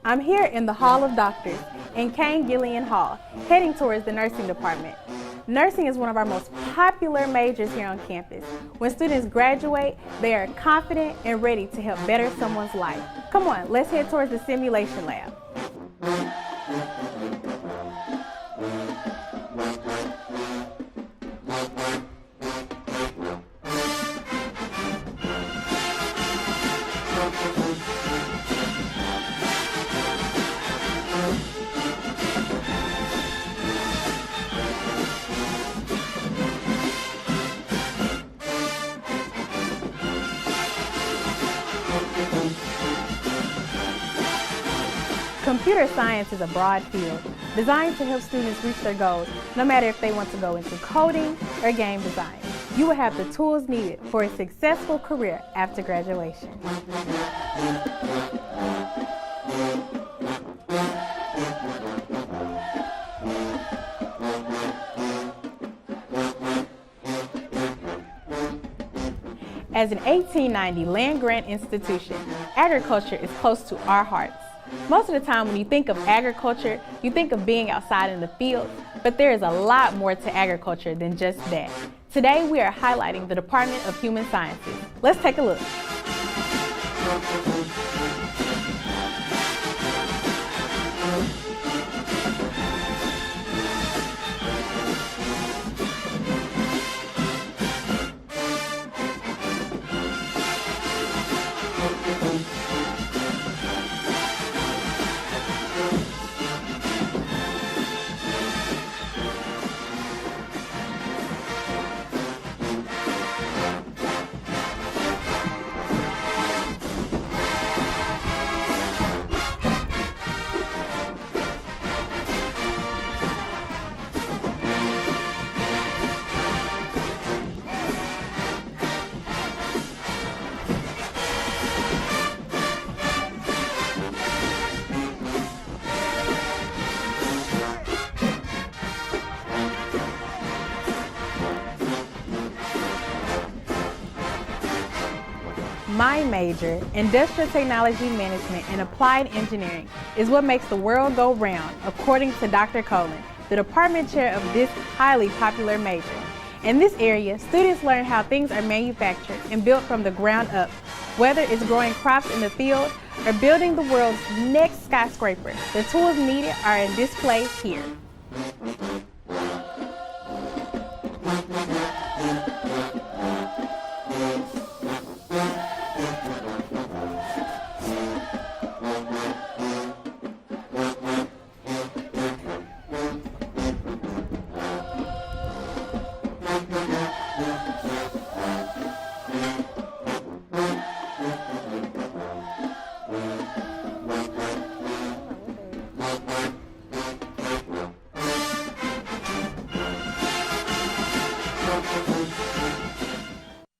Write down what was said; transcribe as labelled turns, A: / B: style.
A: I'm here in the Hall of Doctors in Kane Gillian Hall, heading towards the nursing department. Nursing is one of our most popular majors here on campus. When students graduate, they are confident and ready to help better someone's life. Come on, let's head towards the simulation lab. Computer science is a broad field designed to help students reach their goals, no matter if they want to go into coding or game design. You will have the tools needed for a successful career after graduation. As an 1890 land-grant institution, agriculture is close to our hearts. Most of the time when you think of agriculture, you think of being outside in the fields, but there is a lot more to agriculture than just that. Today we are highlighting the Department of Human Sciences. Let's take a look. My major, Industrial Technology Management and Applied Engineering, is what makes the world go round, according to Dr. Colin, the department chair of this highly popular major. In this area, students learn how things are manufactured and built from the ground up, whether it's growing crops in the field or building the world's next skyscraper. The tools needed are in display here.